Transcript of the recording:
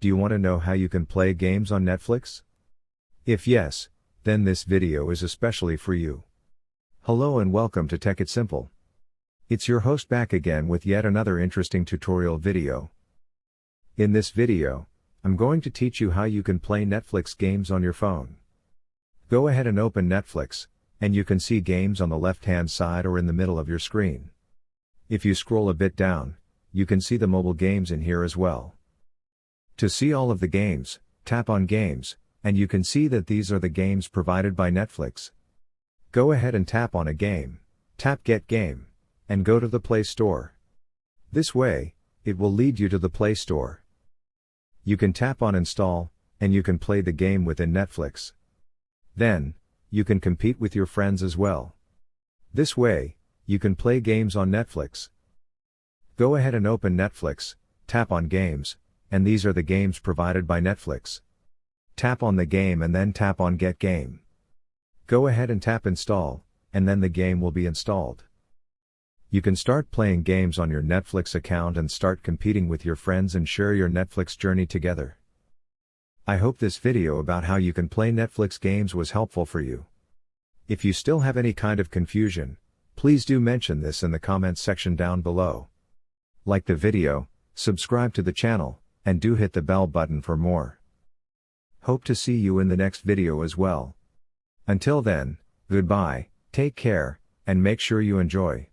Do you want to know how you can play games on Netflix? If yes, then this video is especially for you. Hello and welcome to Tech It Simple. It's your host back again with yet another interesting tutorial video. In this video, I'm going to teach you how you can play Netflix games on your phone. Go ahead and open Netflix, and you can see games on the left-hand side or in the middle of your screen. If you scroll a bit down, you can see the mobile games in here as well. To see all of the games, tap on Games, and you can see that these are the games provided by Netflix. Go ahead and tap on a game, tap Get Game, and go to the Play Store. This way, it will lead you to the Play Store. You can tap on Install, and you can play the game within Netflix. Then, you can compete with your friends as well. This way, you can play games on Netflix. Go ahead and open Netflix, tap on Games, and these are the games provided by Netflix. Tap on the game and then tap on Get Game. Go ahead and tap Install, and then the game will be installed. You can start playing games on your Netflix account and start competing with your friends and share your Netflix journey together. I hope this video about how you can play Netflix games was helpful for you. If you still have any kind of confusion, please do mention this in the comments section down below. Like the video, subscribe to the channel, and do hit the bell button for more. Hope to see you in the next video as well. Until then, goodbye, take care, and make sure you enjoy.